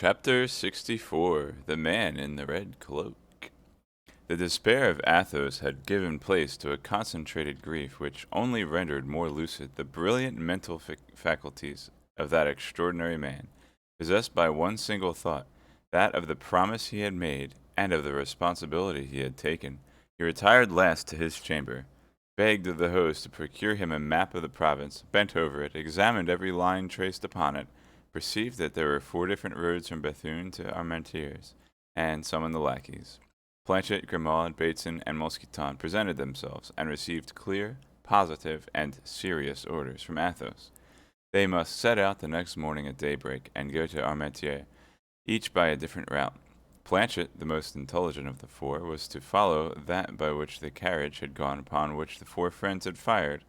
Chapter 64 The Man in the Red Cloak. The despair of Athos had given place to a concentrated grief which only rendered more lucid the brilliant mental faculties of that extraordinary man, possessed by one single thought, that of the promise he had made and of the responsibility he had taken. He retired last to his chamber, begged of the host to procure him a map of the province, bent over it, examined every line traced upon it, perceived that there were 4 different roads from Bethune to Armentières, and summoned the lackeys. Planchet, Grimaud, Bateson, and Mousqueton presented themselves, and received clear, positive, and serious orders from Athos. They must set out the next morning at daybreak, and go to Armentières, each by a different route. Planchet, the most intelligent of the 4, was to follow that by which the carriage had gone upon which the 4 friends had fired,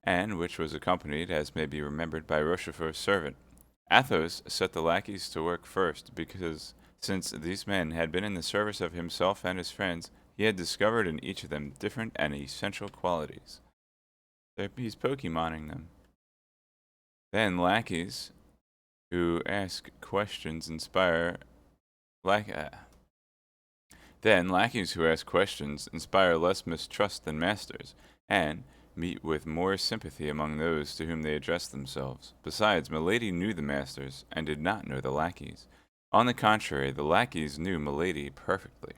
and which was accompanied, as may be remembered, by Rochefort's servant. Athos set the lackeys to work first, because since these men had been in the service of himself and his friends, he had discovered in each of them different and essential qualities. He's Pokemoning them. Then lackeys who ask questions inspire lack. Then lackeys who ask questions inspire less mistrust than masters, and meet with more sympathy among those to whom they address themselves. Besides, Milady knew the masters, and did not know the lackeys. On the contrary, the lackeys knew Milady perfectly.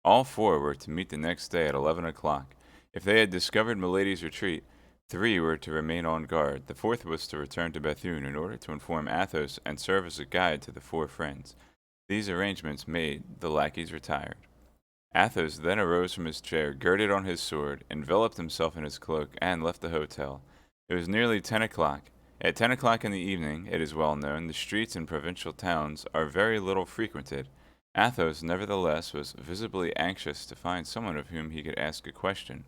All 4 were to meet the next day at 11 o'clock. If they had discovered Milady's retreat, 3 were to remain on guard. The 4th was to return to Bethune in order to inform Athos and serve as a guide to the 4 friends. These arrangements made, the lackeys retired. Athos then arose from his chair, girded on his sword, enveloped himself in his cloak, and left the hotel. It was nearly 10 o'clock. At 10 o'clock in the evening, it is well known, the streets in provincial towns are very little frequented. Athos, nevertheless, was visibly anxious to find someone of whom he could ask a question.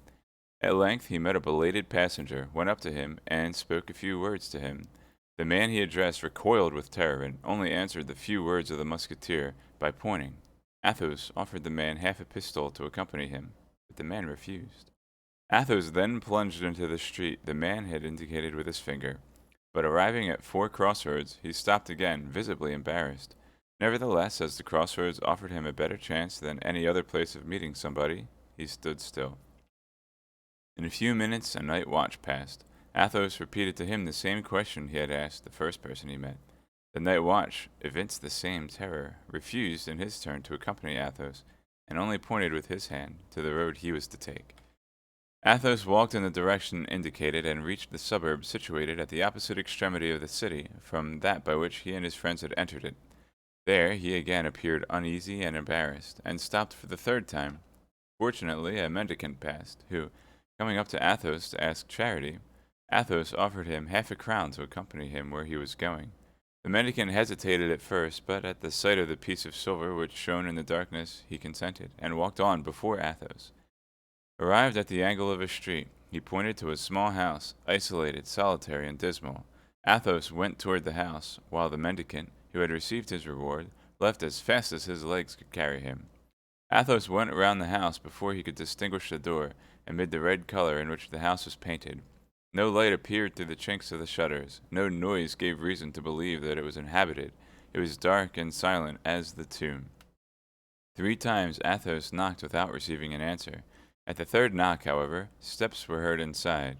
At length he met a belated passenger, went up to him, and spoke a few words to him. The man he addressed recoiled with terror, and only answered the few words of the Musketeer by pointing. Athos offered the man half a pistole to accompany him, but the man refused. Athos then plunged into the street the man had indicated with his finger, but arriving at 4 crossroads, he stopped again, visibly embarrassed. Nevertheless, as the crossroads offered him a better chance than any other place of meeting somebody, he stood still. In a few minutes a night watch passed. Athos repeated to him the same question he had asked the first person he met. The night watch evinced the same terror, refused in his turn to accompany Athos, and only pointed with his hand to the road he was to take. Athos walked in the direction indicated and reached the suburb situated at the opposite extremity of the city from that by which he and his friends had entered it. There he again appeared uneasy and embarrassed, and stopped for the 3rd time. Fortunately, a mendicant passed, who, coming up to Athos to ask charity, Athos offered him half a crown to accompany him where he was going. The mendicant hesitated at first, but at the sight of the piece of silver which shone in the darkness, he consented, and walked on before Athos. Arrived at the angle of a street, he pointed to a small house, isolated, solitary, and dismal. Athos went toward the house, while the mendicant, who had received his reward, left as fast as his legs could carry him. Athos went round the house before he could distinguish the door, amid the red color in which the house was painted. No light appeared through the chinks of the shutters. No noise gave reason to believe that it was inhabited. It was dark and silent as the tomb. 3 times Athos knocked without receiving an answer. At the 3rd knock, however, steps were heard inside.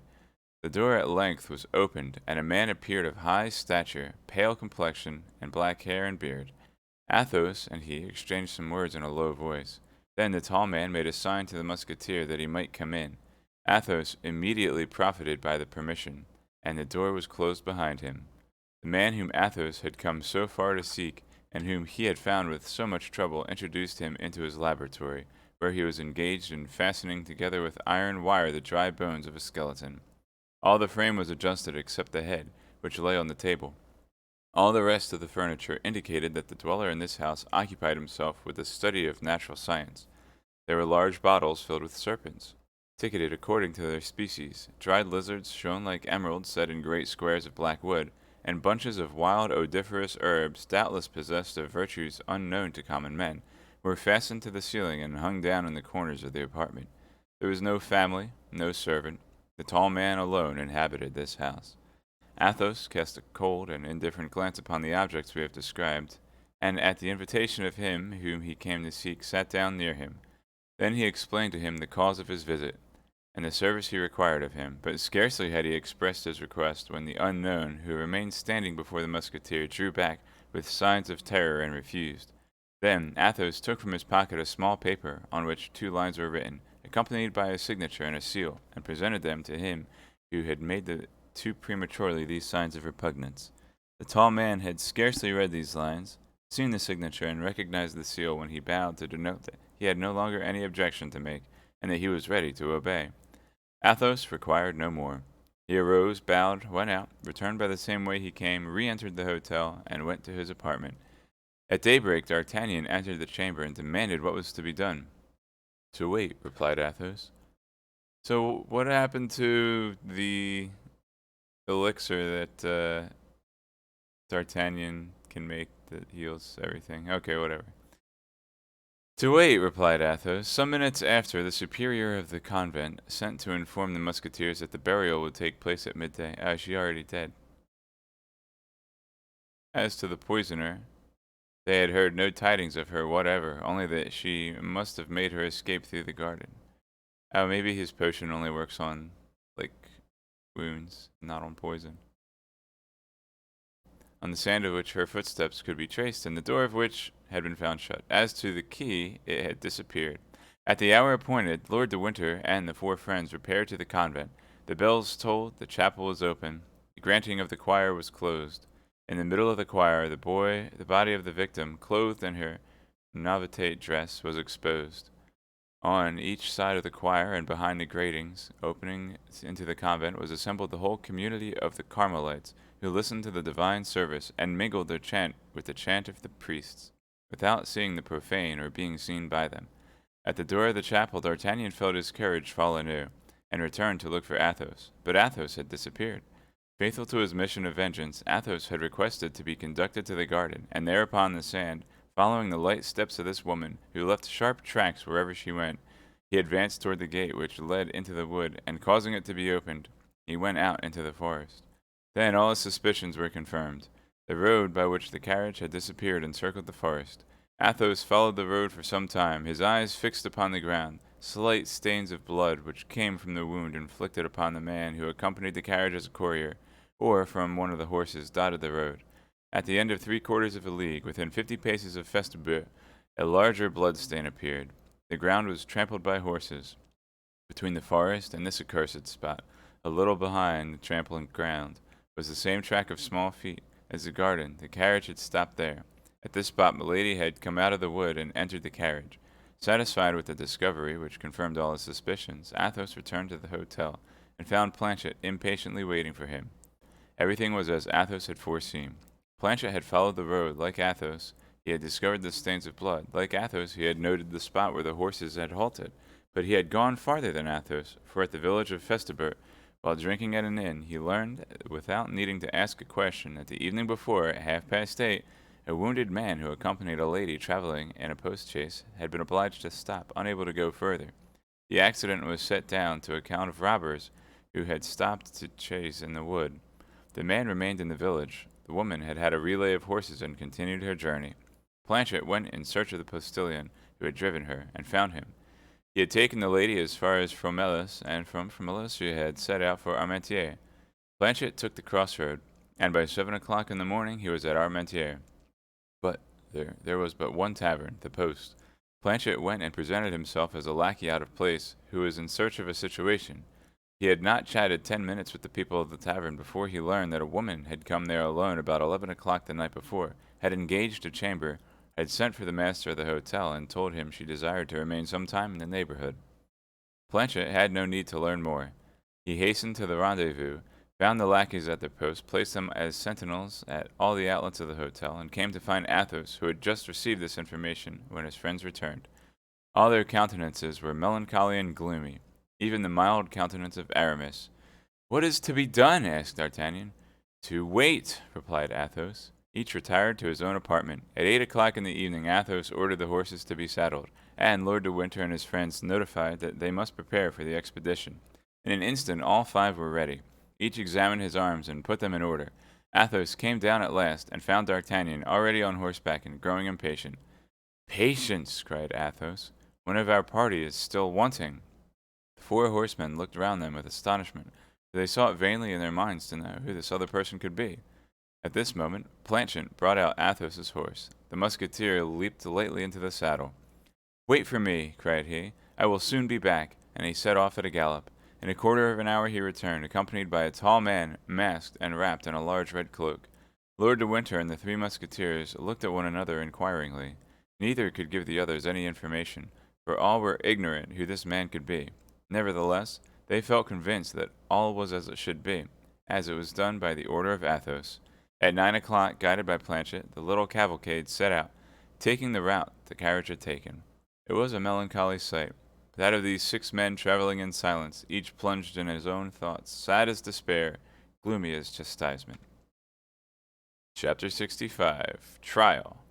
The door at length was opened, and a man appeared of high stature, pale complexion, and black hair and beard. Athos and he exchanged some words in a low voice. Then the tall man made a sign to the Musketeer that he might come in. Athos immediately profited by the permission, and the door was closed behind him. The man whom Athos had come so far to seek, and whom he had found with so much trouble, introduced him into his laboratory, where he was engaged in fastening together with iron wire the dry bones of a skeleton. All the frame was adjusted except the head, which lay on the table. All the rest of the furniture indicated that the dweller in this house occupied himself with the study of natural science. There were large bottles filled with serpents, ticketed according to their species, dried lizards shone like emeralds set in great squares of black wood, and bunches of wild odoriferous herbs, doubtless possessed of virtues unknown to common men, were fastened to the ceiling and hung down in the corners of the apartment. There was no family, no servant. The tall man alone inhabited this house. Athos cast a cold and indifferent glance upon the objects we have described. and at the invitation of him whom he came to seek, sat down near him. Then he explained to him the cause of his visit, and the service he required of him. But scarcely had he expressed his request when the unknown, who remained standing before the musketeer, drew back with signs of terror and refused. Then Athos took from his pocket a small paper on which 2 lines were written, accompanied by a signature and a seal, and presented them to him who had made too prematurely these signs of repugnance. The tall man had scarcely read these lines, seen the signature, and recognized the seal when he bowed to denote that he had no longer any objection to make, and that he was ready to obey. Athos required no more. He arose, bowed, went out, returned by the same way he came, re-entered the hotel, and went to his apartment. At daybreak, D'Artagnan entered the chamber and demanded what was to be done. "To wait," replied Athos. "So, what happened to the elixir that D'Artagnan can make that heals everything?" Okay, whatever. "To wait," replied Athos. Some minutes after, the superior of the convent sent to inform the musketeers that the burial would take place at midday. She already dead. As to the poisoner, they had heard no tidings of her whatever, only that she must have made her escape through the garden. Maybe his potion only works on, like, wounds, not on poison. On the sand of which her footsteps could be traced, and the door of which had been found shut. As to the key, it had disappeared. At the hour appointed, Lord de Winter and the 4 friends repaired to the convent. The bells tolled, the chapel was open, the granting of the choir was closed. In the middle of the choir, the body of the victim, clothed in her novitiate dress, was exposed. On each side of the choir and behind the gratings opening into the convent was assembled the whole community of the Carmelites, who listened to the divine service and mingled their chant with the chant of the priests, without seeing the profane or being seen by them. At the door of the chapel, D'Artagnan felt his courage fall anew, and returned to look for Athos. But Athos had disappeared. Faithful to his mission of vengeance, Athos had requested to be conducted to the garden, and there upon the sand, following the light steps of this woman, who left sharp tracks wherever she went, he advanced toward the gate which led into the wood, and causing it to be opened, he went out into the forest. Then all his suspicions were confirmed. The road by which the carriage had disappeared encircled the forest. Athos followed the road for some time, his eyes fixed upon the ground. Slight stains of blood which came from the wound inflicted upon the man who accompanied the carriage as a courier, or from one of the horses, dotted the road. At the end of 3/4 of a league, within 50 paces of Festubert, a larger blood stain appeared. The ground was trampled by horses. Between the forest and this accursed spot, a little behind the trampled ground, was the same track of small feet as the garden. The carriage had stopped there. At this spot Milady had come out of the wood and entered the carriage. Satisfied with the discovery, which confirmed all his suspicions, Athos returned to the hotel, and found Planchet impatiently waiting for him. Everything was as Athos had foreseen. Planchet had followed the road. Like Athos, he had discovered the stains of blood. Like Athos, he had noted the spot where the horses had halted. But he had gone farther than Athos, for at the village of Festubert, while drinking at an inn, he learned, without needing to ask a question, that the evening before, at 8:30, a wounded man who accompanied a lady traveling in a post-chaise had been obliged to stop, unable to go further. The accident was set down to account of robbers who had stopped to chase in the wood. The man remained in the village. The woman had had a relay of horses and continued her journey. Planchet went in search of the postilion who had driven her, and found him. He had taken the lady as far as Fromelles, and from Fromelles she had set out for Armentières. Planchet took the crossroad, and by 7 o'clock in the morning he was at Armentières. But there was but one tavern, the Post. Planchet went and presented himself as a lackey out of place, who was in search of a situation. He had not chatted 10 minutes with the people of the tavern before he learned that a woman had come there alone about 11 o'clock the night before, had engaged a chamber, had sent for the master of the hotel, and told him she desired to remain some time in the neighborhood. Planchet had no need to learn more. He hastened to the rendezvous, found the lackeys at their post, placed them as sentinels at all the outlets of the hotel, and came to find Athos, who had just received this information when his friends returned. All their countenances were melancholy and gloomy, even the mild countenance of Aramis. "What is to be done?" asked D'Artagnan. "To wait," replied Athos. Each retired to his own apartment. At 8 o'clock in the evening, Athos ordered the horses to be saddled, and Lord de Winter and his friends notified that they must prepare for the expedition. In an instant, all 5 were ready. Each examined his arms and put them in order. Athos came down at last, and found D'Artagnan already on horseback and growing impatient. "Patience!" cried Athos. "One of our party is still wanting." The four horsemen looked round them with astonishment, for they sought vainly in their minds to know who this other person could be. At this moment, Planchet brought out Athos's horse. The Musketeer leaped lightly into the saddle. "Wait for me," cried he. "I will soon be back," and he set off at a gallop. In a quarter of an hour he returned, accompanied by a tall man, masked and wrapped in a large red cloak. Lord de Winter and the three Musketeers looked at one another inquiringly. Neither could give the others any information, for all were ignorant who this man could be. Nevertheless, they felt convinced that all was as it should be, as it was done by the order of Athos. At 9 o'clock, guided by Planchet, the little cavalcade set out, taking the route the carriage had taken. It was a melancholy sight, that of these 6 men traveling in silence, each plunged in his own thoughts, sad as despair, gloomy as chastisement. Chapter 65. Trial.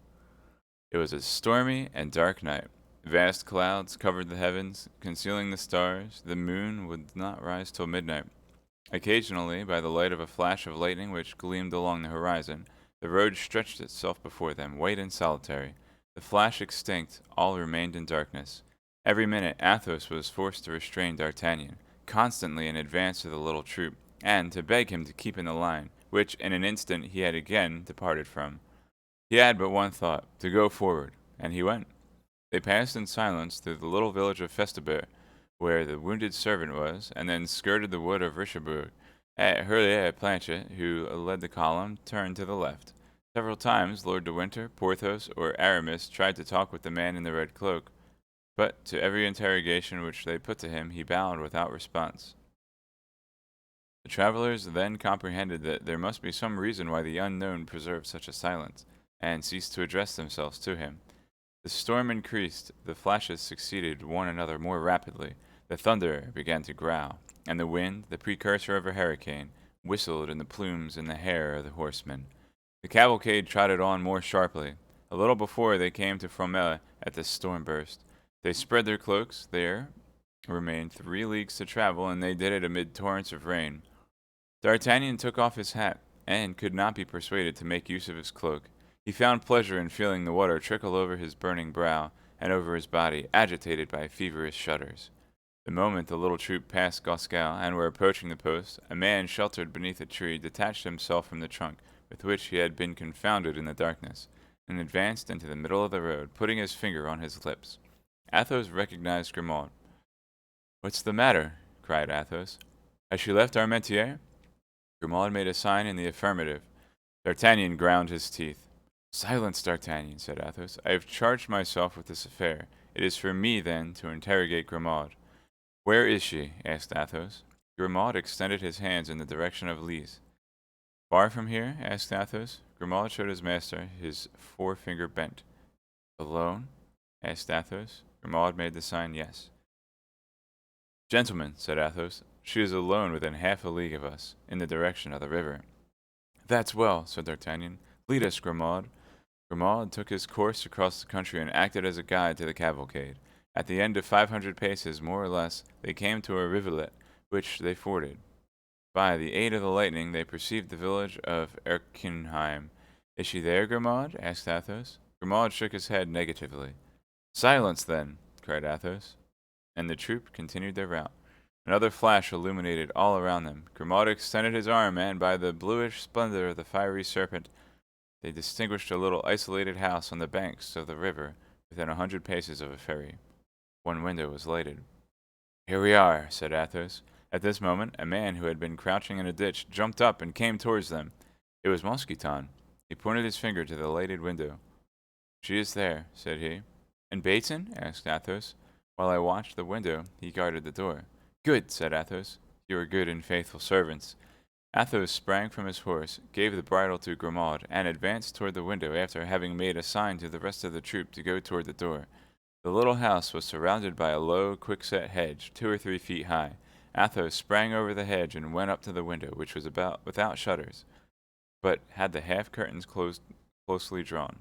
It was a stormy and dark night. Vast clouds covered the heavens, concealing the stars. The moon would not rise till midnight. Occasionally, by the light of a flash of lightning which gleamed along the horizon, the road stretched itself before them, white and solitary. The flash extinct, all remained in darkness. Every minute Athos was forced to restrain D'Artagnan, constantly in advance of the little troop, and to beg him to keep in the line, which in an instant he had again departed from. He had but one thought, to go forward, and he went. They passed in silence through the little village of Festubert, where the wounded servant was, and then skirted the wood of Richebourg. At Hurlier, Planchet, who led the column, turned to the left. Several times Lord de Winter, Porthos, or Aramis tried to talk with the man in the red cloak, but to every interrogation which they put to him he bowed without response. The travelers then comprehended that there must be some reason why the unknown preserved such a silence, and ceased to address themselves to him. The storm increased, the flashes succeeded one another more rapidly, the thunder began to growl, and the wind, the precursor of a hurricane, whistled in the plumes in the hair of the horsemen. The cavalcade trotted on more sharply. A little before they came to Fromelles at this storm burst. They spread their cloaks. There remained 3 leagues to travel, and they did it amid torrents of rain. D'Artagnan took off his hat, and could not be persuaded to make use of his cloak. He found pleasure in feeling the water trickle over his burning brow and over his body, agitated by feverish shudders. The moment the little troop passed Goscal and were approaching the post, a man sheltered beneath a tree detached himself from the trunk with which he had been confounded in the darkness, and advanced into the middle of the road, putting his finger on his lips. Athos recognized Grimaud. "What's the matter?" cried Athos. "Has she left Armentières?" Grimaud made a sign in the affirmative. D'Artagnan ground his teeth. "Silence, D'Artagnan," said Athos. "I have charged myself with this affair. It is for me, then, to interrogate Grimaud." "Where is she?" asked Athos. Grimaud extended his hands in the direction of Lys. "Far from here?" asked Athos. Grimaud showed his master his forefinger bent. "Alone?" asked Athos. Grimaud made the sign yes. "Gentlemen," said Athos, "she is alone within half a league of us, in the direction of the river." "That's well," said D'Artagnan. "Lead us, Grimaud." Grimaud took his course across the country and acted as a guide to the cavalcade. At the end of 500 paces, more or less, they came to a rivulet, which they forded. By the aid of the lightning, they perceived the village of Erquinheim. "Is she there, Grimaud?" asked Athos. Grimaud shook his head negatively. "Silence, then!" cried Athos, and the troop continued their route. Another flash illuminated all around them. Grimaud extended his arm, and by the bluish splendor of the fiery serpent, they distinguished a little isolated house on the banks of the river, within 100 paces of a ferry. One window was lighted. "Here we are," said Athos. At this moment, a man who had been crouching in a ditch jumped up and came towards them. It was Mousqueton. He pointed his finger to the lighted window. "She is there," said he. "And Bateson?" asked Athos. "While I watched the window, he guarded the door." "Good," said Athos. "You are good and faithful servants." Athos sprang from his horse, gave the bridle to Grimaud, and advanced toward the window after having made a sign to the rest of the troop to go toward the door. The little house was surrounded by a low, quickset hedge, 2 or 3 feet high. Athos sprang over the hedge and went up to the window, which was without shutters, but had the half curtains closely drawn.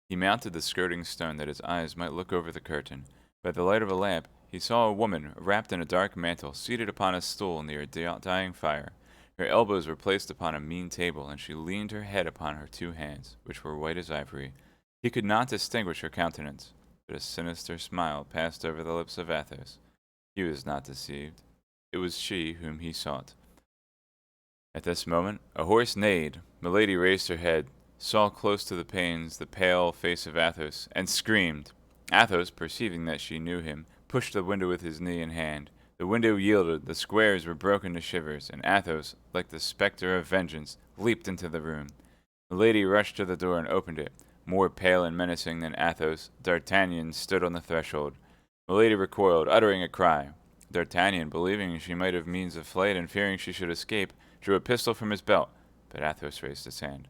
He mounted the skirting stone that his eyes might look over the curtain. By the light of a lamp, he saw a woman wrapped in a dark mantle, seated upon a stool near a dying fire. Her elbows were placed upon a mean table, and she leaned her head upon her two hands, which were white as ivory. He could not distinguish her countenance, but a sinister smile passed over the lips of Athos. He was not deceived. It was she whom he sought. At this moment, a horse neighed. Milady raised her head, saw close to the panes the pale face of Athos, and screamed. Athos, perceiving that she knew him, pushed the window with his knee and hand. The window yielded, the squares were broken to shivers, and Athos, like the spectre of vengeance, leaped into the room. Milady rushed to the door and opened it. More pale and menacing than Athos, D'Artagnan stood on the threshold. Milady recoiled, uttering a cry. D'Artagnan, believing she might have means of flight and fearing she should escape, drew a pistol from his belt, but Athos raised his hand.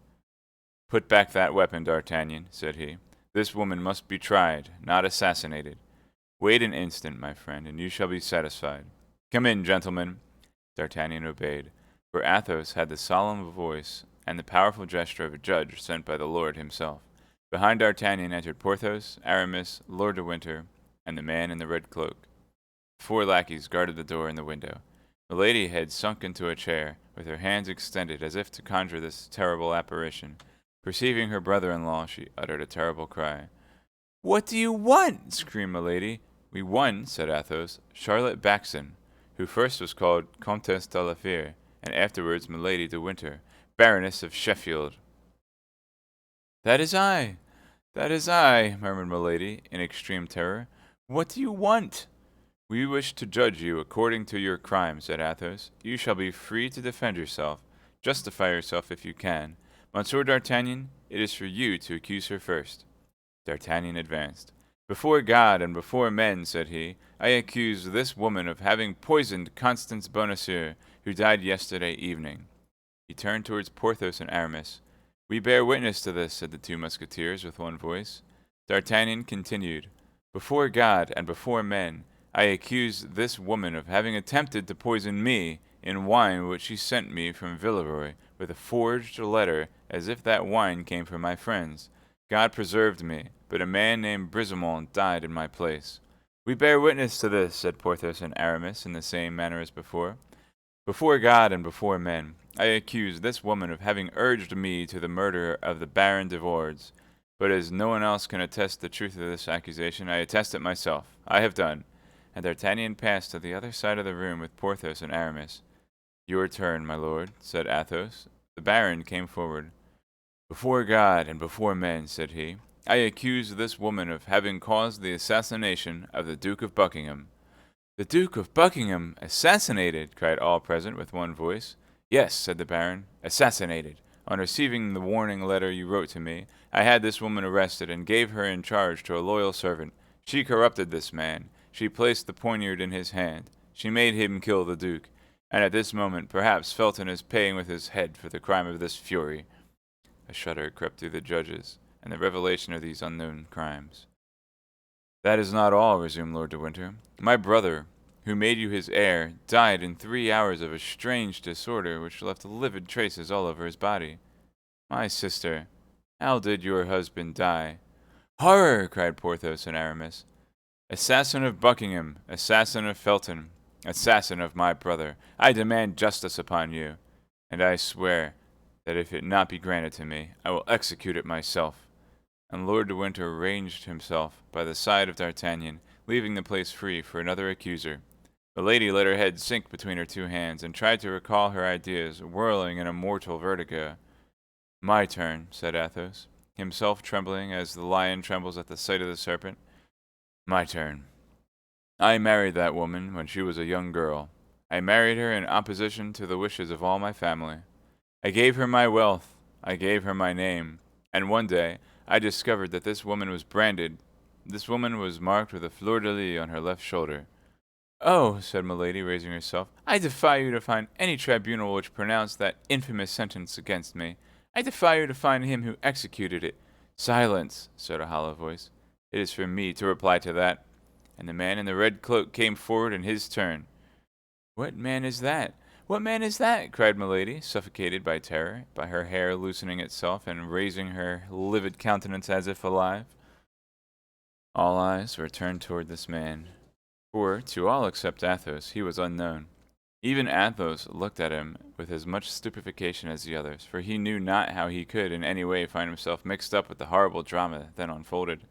"Put back that weapon, D'Artagnan," said he. "This woman must be tried, not assassinated. Wait an instant, my friend, and you shall be satisfied. Come in, gentlemen." D'Artagnan obeyed, for Athos had the solemn voice and the powerful gesture of a judge sent by the Lord himself. Behind D'Artagnan entered Porthos, Aramis, Lord de Winter, and the man in the red cloak. 4 lackeys guarded the door and the window. Milady had sunk into a chair, with her hands extended as if to conjure this terrible apparition. Perceiving her brother-in-law, she uttered a terrible cry. "What do you want?" screamed Milady. "We won," said Athos, "Charlotte Backson, who first was called Comtesse de la Fere, and afterwards Milady de Winter, Baroness of Sheffield." "That is I! That is I!" murmured Milady, in extreme terror. "What do you want?" "We wish to judge you according to your crime," said Athos. "You shall be free to defend yourself. Justify yourself if you can. Monsieur d'Artagnan, it is for you to accuse her first." D'Artagnan advanced. "Before God and before men," said he, "I accuse this woman of having poisoned Constance Bonacieux, who died yesterday evening." He turned towards Porthos and Aramis. "We bear witness to this," said the 2 Musketeers with one voice. D'Artagnan continued, "Before God and before men, I accuse this woman of having attempted to poison me in wine which she sent me from Villeroy with a forged letter, as if that wine came from my friends. God preserved me, but a man named Brisemont died in my place." "We bear witness to this," said Porthos and Aramis in the same manner as before. "Before God and before men, I accuse this woman of having urged me to the murder of the Baron de Wardes. But as no one else can attest the truth of this accusation, I attest it myself. I have done." And D'Artagnan passed to the other side of the room with Porthos and Aramis. "Your turn, my lord," said Athos. The Baron came forward. "Before God and before men," said he, "I accuse this woman of having caused the assassination of the Duke of Buckingham." "The Duke of Buckingham assassinated!" cried all present with one voice. "Yes," said the Baron, "assassinated. On receiving the warning letter you wrote to me, I had this woman arrested and gave her in charge to a loyal servant. She corrupted this man. She placed the poniard in his hand. She made him kill the Duke, and at this moment perhaps Felton is paying with his head for the crime of this fury." A shudder crept through the judges, and the revelation of these unknown crimes. "That is not all," resumed Lord de Winter. "My brother, who made you his heir, died in 3 hours of a strange disorder which left livid traces all over his body. My sister, how did your husband die?" "Horror!" cried Porthos and Aramis. "Assassin of Buckingham, assassin of Felton, assassin of my brother, I demand justice upon you, and I swear that if it not be granted to me, I will execute it myself." And Lord de Winter ranged himself by the side of D'Artagnan, leaving the place free for another accuser. Milady let her head sink between her 2 hands, and tried to recall her ideas, whirling in a mortal vertigo. "My turn," said Athos, himself trembling as the lion trembles at the sight of the serpent. "My turn. I married that woman when she was a young girl. I married her in opposition to the wishes of all my family. I gave her my wealth, I gave her my name, and one day I discovered that this woman was branded. This woman was marked with a fleur-de-lis on her left shoulder." "Oh," said Milady, raising herself, "I defy you to find any tribunal which pronounced that infamous sentence against me. I defy you to find him who executed it." "Silence," said a hollow voice. "It is for me to reply to that." And the man in the red cloak came forward in his turn. "What man is that? What man is that?" cried Milady, suffocated by terror, by her hair loosening itself and raising her livid countenance as if alive. All eyes were turned toward this man, for to all except Athos he was unknown. Even Athos looked at him with as much stupefaction as the others, for he knew not how he could in any way find himself mixed up with the horrible drama then unfolded.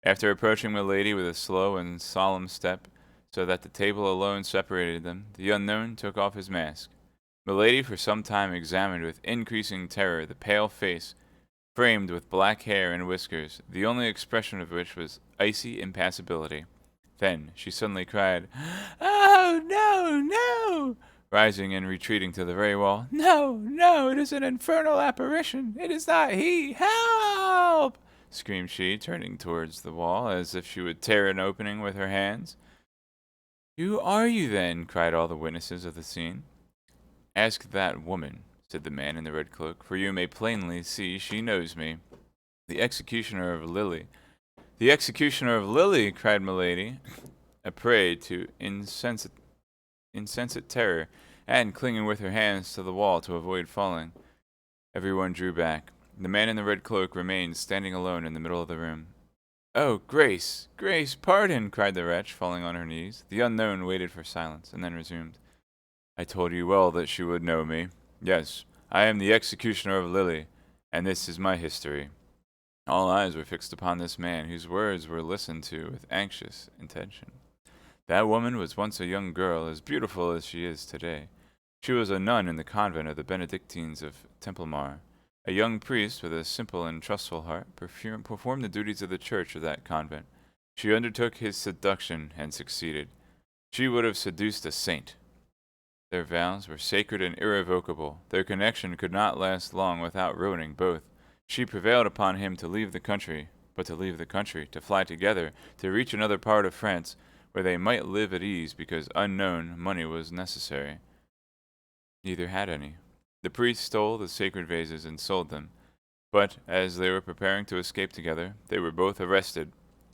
After approaching Milady with a slow and solemn step, so that the table alone separated them, the unknown took off his mask. Milady for some time examined with increasing terror the pale face, framed with black hair and whiskers, the only expression of which was icy impassibility. Then she suddenly cried, "Oh, no, no!" rising and retreating to the very wall. "No, no, it is an infernal apparition! It is not he! Help!" screamed she, turning towards the wall, as if she would tear an opening with her hands. "Who are you, then?" cried all the witnesses of the scene. "Ask that woman," said the man in the red cloak, "for you may plainly see she knows me. The executioner of Lily." "The executioner of Lily!" cried Milady, a prey to insensate terror, and clinging with her hands to the wall to avoid falling. Everyone drew back. The man in the red cloak remained standing alone in the middle of the room. "Oh, Grace! Grace, pardon!" cried the wretch, falling on her knees. The unknown waited for silence, and then resumed. "I told you well that she would know me. Yes, I am the executioner of Lily, and this is my history." All eyes were fixed upon this man, whose words were listened to with anxious intention. That woman was once a young girl, as beautiful as she is today. She was a nun in the convent of the Benedictines of Templemar. A young priest with a simple and trustful heart performed the duties of the church of that convent. She undertook his seduction and succeeded. She would have seduced a saint. Their vows were sacred and irrevocable. Their connection could not last long without ruining both. She prevailed upon him to leave the country, but to leave the country, to fly together, to reach another part of France, where they might live at ease because unknown money was necessary. Neither had any. The priest stole the sacred vases and sold them, but as they were preparing to escape together, they were both arrested.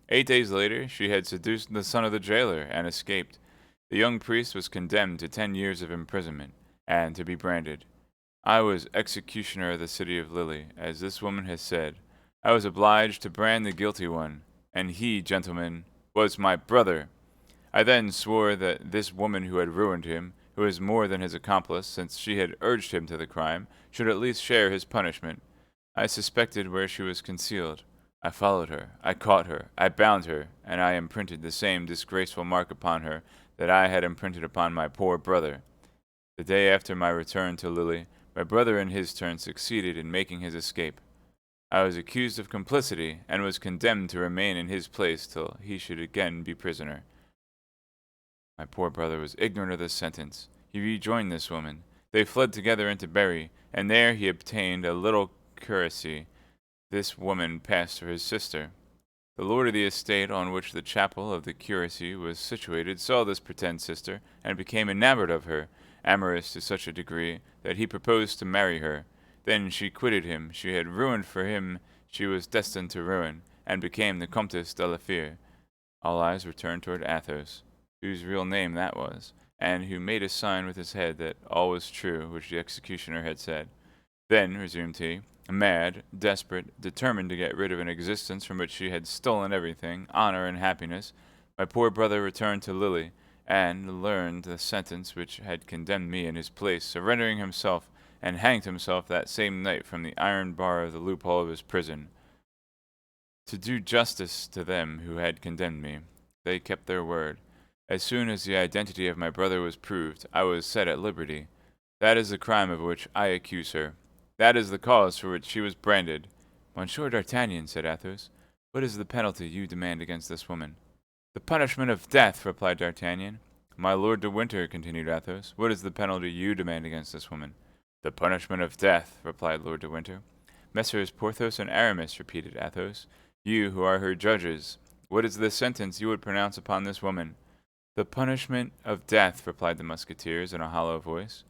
8 days later, she had seduced the son of the jailer and escaped. The young priest was condemned to 10 years of imprisonment, and to be branded. I was executioner of the city of Lily, as this woman has said. I was obliged to brand the guilty one, and he, gentlemen, was my brother. I then swore that this woman who had ruined him, who was more than his accomplice since she had urged him to the crime, should at least share his punishment. I suspected where she was concealed. I followed her, I caught her, I bound her, and I imprinted the same disgraceful mark upon her that I had imprinted upon my poor brother. The day after my return to Lily, my brother in his turn succeeded in making his escape. I was accused of complicity, and was condemned to remain in his place till he should again be prisoner. My poor brother was ignorant of this sentence. He rejoined this woman. They fled together into Berry, and there he obtained a little curacy. This woman passed for his sister. The lord of the estate on which the chapel of the curacy was situated saw this pretend sister, and became enamored of her, amorous to such a degree that he proposed to marry her. Then she quitted him. She had ruined for him she was destined to ruin, and became the Comtesse de la Fere. All eyes were turned toward Athos, whose real name that was, and who made a sign with his head that all was true which the executioner had said. Then, resumed he, mad, desperate, determined to get rid of an existence from which she had stolen everything, honor and happiness, my poor brother returned to Lily, and learned the sentence which had condemned me in his place, surrendering himself, and hanged himself that same night from the iron bar of the loophole of his prison. To do justice to them who had condemned me, they kept their word. As soon as the identity of my brother was proved, I was set at liberty. That is the crime of which I accuse her. That is the cause for which she was branded. Monsieur d'Artagnan, said Athos, what is the penalty you demand against this woman? The punishment of death, replied D'Artagnan. My Lord de Winter, continued Athos, what is the penalty you demand against this woman? The punishment of death, replied Lord de Winter. Messrs. Porthos and Aramis, repeated Athos, you who are her judges, what is the sentence you would pronounce upon this woman? The punishment of death, replied the Musketeers in a hollow voice.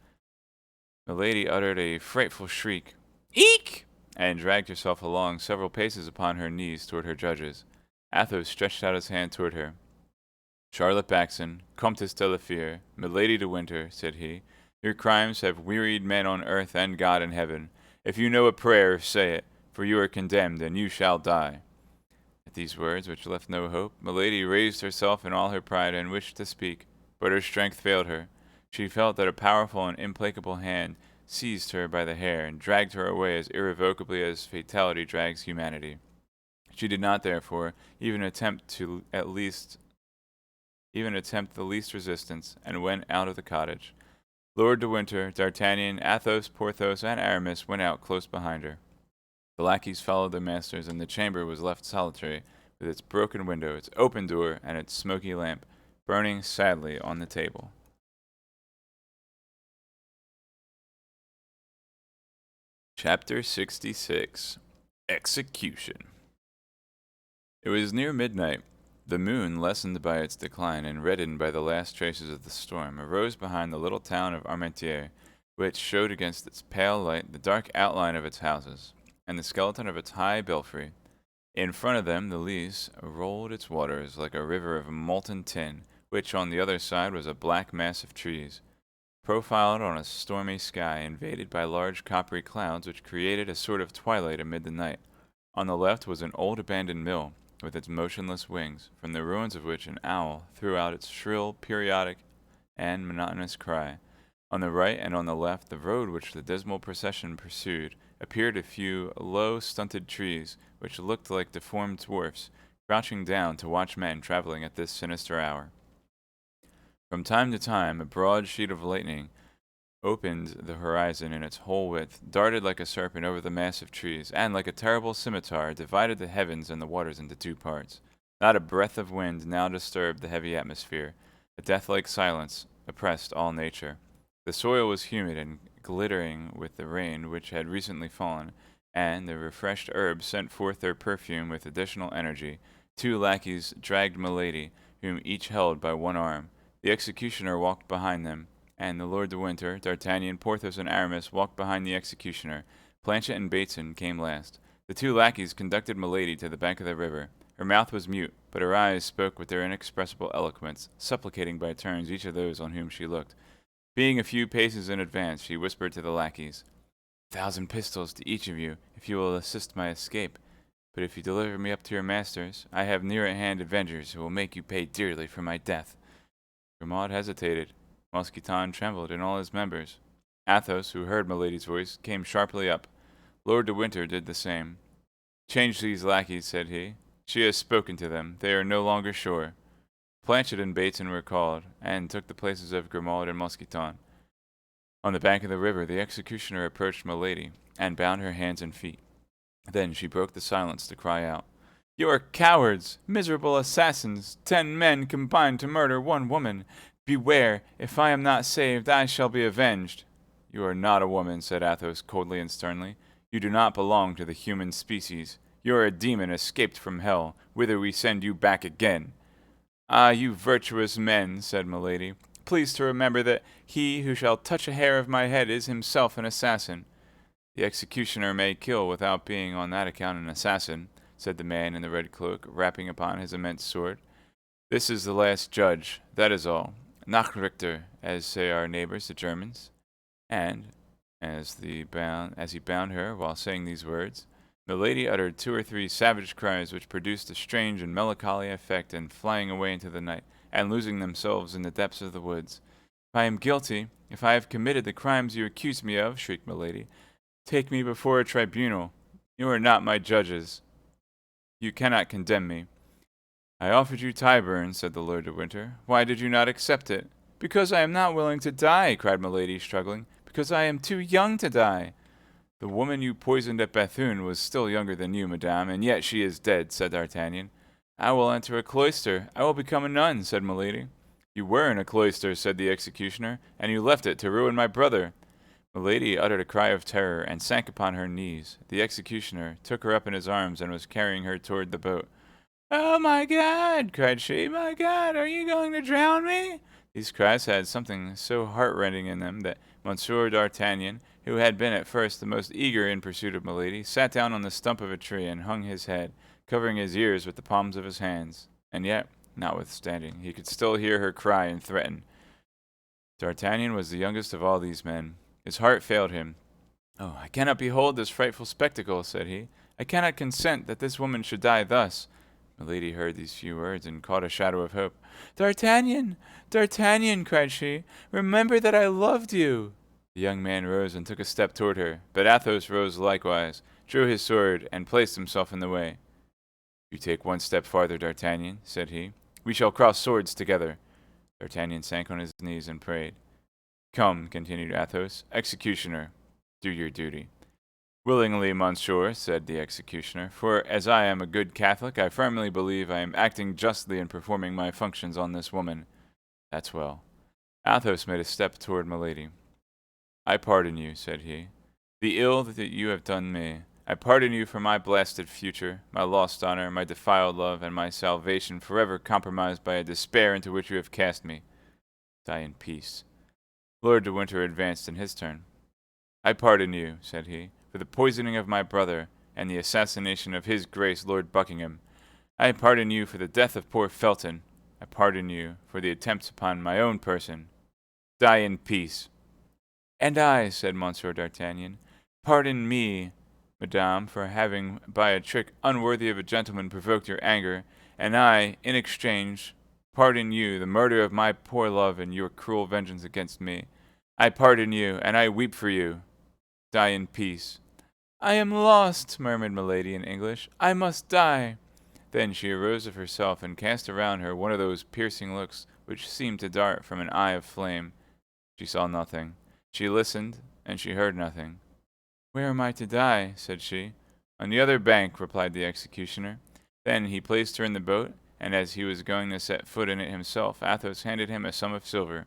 Milady uttered a frightful shriek, "Eek!" and dragged herself along several paces upon her knees toward her judges. Athos stretched out his hand toward her. Charlotte Backson, Comtesse de la Fere, Milady de Winter, said he, your crimes have wearied men on earth and God in heaven. If you know a prayer, say it, for you are condemned, and you shall die. At these words, which left no hope, Milady raised herself in all her pride and wished to speak, but her strength failed her. She felt that a powerful and implacable hand seized her by the hair and dragged her away as irrevocably as fatality drags humanity. She did not, therefore, even attempt the least resistance, and went out of the cottage. Lord de Winter, D'Artagnan, Athos, Porthos, and Aramis went out close behind her. The lackeys followed their masters, and the chamber was left solitary, with its broken window, its open door, and its smoky lamp burning sadly on the table. Chapter 66. Execution. It was near midnight. The moon, lessened by its decline and reddened by the last traces of the storm, arose behind the little town of Armentières, which showed against its pale light the dark outline of its houses, and the skeleton of its high belfry. In front of them the Lys rolled its waters like a river of molten tin, which on the other side was a black mass of trees, profiled on a stormy sky, invaded by large coppery clouds which created a sort of twilight amid the night. On the left was an old abandoned mill, with its motionless wings, from the ruins of which an owl threw out its shrill, periodic, and monotonous cry. On the right and on the left, the road which the dismal procession pursued, appeared a few low, stunted trees, which looked like deformed dwarfs, crouching down to watch men traveling at this sinister hour. From time to time, a broad sheet of lightning opened the horizon in its whole width, darted like a serpent over the mass of trees, and, like a terrible scimitar, divided the heavens and the waters into two parts. Not a breath of wind now disturbed the heavy atmosphere. A death-like silence oppressed all nature. The soil was humid and glittering with the rain which had recently fallen, and the refreshed herbs sent forth their perfume with additional energy. Two lackeys dragged Milady, whom each held by one arm. The executioner walked behind them, and the Lord de Winter, D'Artagnan, Porthos, and Aramis walked behind the executioner. Planchet and Bateson came last. The two lackeys conducted Milady to the bank of the river. Her mouth was mute, but her eyes spoke with their inexpressible eloquence, supplicating by turns each of those on whom she looked. Being a few paces in advance, she whispered to the lackeys, "1,000 pistoles to each of you, if you will assist my escape. But if you deliver me up to your masters, I have near at hand avengers who will make you pay dearly for my death." Grimaud hesitated. Mousqueton trembled in all his members. Athos, who heard Milady's voice, came sharply up. Lord de Winter did the same. "Change these lackeys," said he. "She has spoken to them. They are no longer sure." Planchet and Bateson were called, and took the places of Grimaud and Mousqueton. On the bank of the river, the executioner approached Milady, and bound her hands and feet. Then she broke the silence to cry out, "You are cowards, miserable assassins! 10 men combined to murder one woman! Beware! If I am not saved, I shall be avenged!" "You are not a woman," said Athos coldly and sternly. "You do not belong to the human species. You are a demon escaped from hell, whither we send you back again." "Ah, you virtuous men," said Milady, "please to remember that he who shall touch a hair of my head is himself an assassin." "The executioner may kill without being on that account an assassin," said the man in the red cloak, rapping upon his immense sword. "This is the last judge, that is all. Nachrichter, as say our neighbors, the Germans." And, as he bound her while saying these words, Milady uttered 2 or 3 savage cries which produced a strange and melancholy effect, and flying away into the night, and losing themselves in the depths of the woods. "If I am guilty, if I have committed the crimes you accuse me of," shrieked Milady, "take me before a tribunal. You are not my judges. You cannot condemn me." "I offered you Tyburn," said the Lord de Winter. "Why did you not accept it?" "Because I am not willing to die," cried Milady, struggling. "Because I am too young to die." "The woman you poisoned at Bethune was still younger than you, madame, and yet she is dead," said D'Artagnan. "I will enter a cloister. I will become a nun," said Milady. "You were in a cloister," said the executioner, "and you left it to ruin my brother." Milady uttered a cry of terror and sank upon her knees. The executioner took her up in his arms and was carrying her toward the boat. "Oh, my God!" cried she. "My God, are you going to drown me?" These cries had something so heartrending in them that Monsieur d'Artagnan, who had been at first the most eager in pursuit of Milady, sat down on the stump of a tree and hung his head, covering his ears with the palms of his hands. And yet, notwithstanding, he could still hear her cry and threaten. D'Artagnan was the youngest of all these men. His heart failed him. "Oh, I cannot behold this frightful spectacle," said he. "I cannot consent that this woman should die thus. Milady heard these few words and caught a shadow of hope. "D'Artagnan! D'Artagnan!" cried she. "Remember that I loved you!" The young man rose and took a step toward her, but Athos rose likewise, drew his sword, and placed himself in the way. "You take one step farther, D'Artagnan," said he. "We shall cross swords together." D'Artagnan sank on his knees and prayed. "Come," continued Athos, "executioner, do your duty." "Willingly, monsieur," said the executioner, "for as I am a good Catholic, I firmly believe I am acting justly in performing my functions on this woman." "That's well." Athos made a step toward Milady. "I pardon you," said he, "the ill that you have done me. I pardon you for my blasted future, my lost honor, my defiled love, and my salvation forever compromised by a despair into which you have cast me. Die in peace." Lord de Winter advanced in his turn. "I pardon you," said he, "for the poisoning of my brother, and the assassination of his Grace Lord Buckingham. I pardon you for the death of poor Felton. I pardon you for the attempts upon my own person. Die in peace." "And I," said Monsieur d'Artagnan, "pardon me, madame, for having by a trick unworthy of a gentleman provoked your anger, and I, in exchange, pardon you the murder of my poor love and your cruel vengeance against me. I pardon you, and I weep for you. Die in peace." "I am lost," murmured Milady in English. "I must die." Then she arose of herself and cast around her one of those piercing looks which seemed to dart from an eye of flame. She saw nothing. She listened, and she heard nothing. "Where am I to die?" said she. "On the other bank," replied the executioner. Then he placed her in the boat, and as he was going to set foot in it himself, Athos handed him a sum of silver.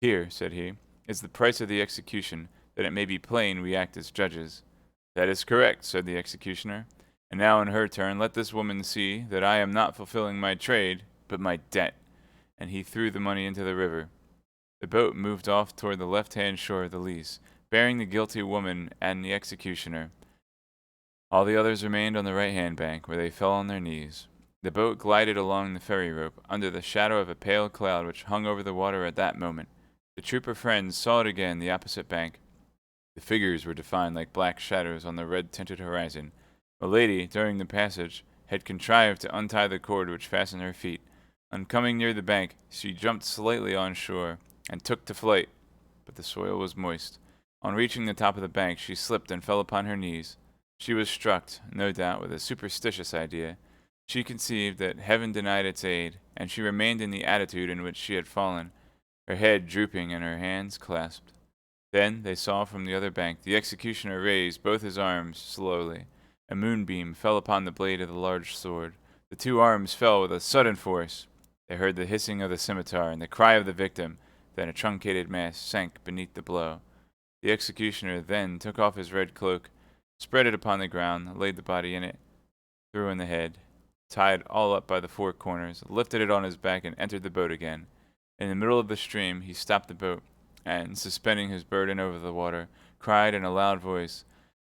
"Here," said he, "is the price of the execution, that it may be plain we act as judges." "That is correct," said the executioner. "And now in her turn let this woman see that I am not fulfilling my trade, but my debt." And he threw the money into the river. The boat moved off toward the left-hand shore of the Lys, bearing the guilty woman and the executioner. All the others remained on the right-hand bank, where they fell on their knees. The boat glided along the ferry rope, under the shadow of a pale cloud which hung over the water at that moment. The troop of friends saw it again, the opposite bank. The figures were defined like black shadows on the red-tinted horizon. Milady, during the passage, had contrived to untie the cord which fastened her feet. On coming near the bank, she jumped slightly on shore, and took to flight, but the soil was moist. On reaching the top of the bank, she slipped and fell upon her knees. She was struck, no doubt, with a superstitious idea. She conceived that heaven denied its aid, and she remained in the attitude in which she had fallen, her head drooping and her hands clasped. Then they saw from the other bank the executioner raise both his arms slowly. A moonbeam fell upon the blade of the large sword. The two arms fell with a sudden force. They heard the hissing of the scimitar and the cry of the victim. Then a truncated mass sank beneath the blow. The executioner then took off his red cloak, spread it upon the ground, laid the body in it, threw in the head, tied all up by the four corners, lifted it on his back, and entered the boat again. In the middle of the stream he stopped the boat, and, suspending his burden over the water, cried in a loud voice,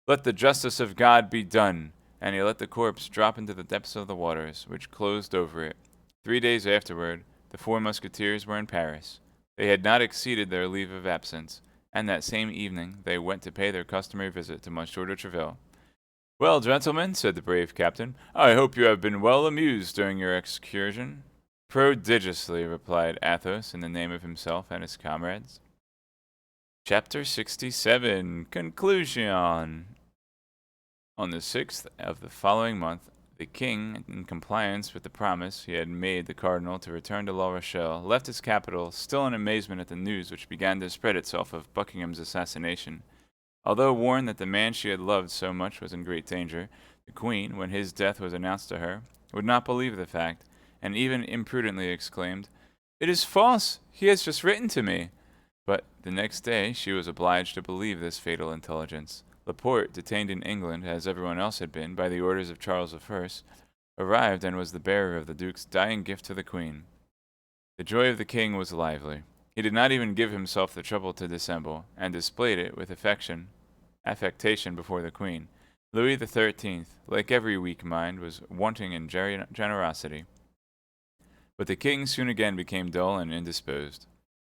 "Let the justice of God be done!" And he let the corpse drop into the depths of the waters, which closed over it. 3 days afterward, the four Musketeers were in Paris. They had not exceeded their leave of absence, and that same evening they went to pay their customary visit to Monsieur de Treville. "Well, gentlemen," said the brave captain, "I hope you have been well amused during your excursion." "Prodigiously," replied Athos in the name of himself and his comrades. Chapter 67. Conclusion. On the 6th of the following month, the king, in compliance with the promise he had made the cardinal to return to La Rochelle, left his capital, still in amazement at the news which began to spread itself of Buckingham's assassination. Although warned that the man she had loved so much was in great danger, the queen, when his death was announced to her, would not believe the fact, and even imprudently exclaimed, "It is false! He has just written to me!" But the next day she was obliged to believe this fatal intelligence. Laporte, detained in England, as everyone else had been, by the orders of Charles I, arrived and was the bearer of the Duke's dying gift to the Queen. The joy of the king was lively. He did not even give himself the trouble to dissemble, and displayed it with affectation before the Queen. Louis XIII, like every weak mind, was wanting in generosity. But the king soon again became dull and indisposed.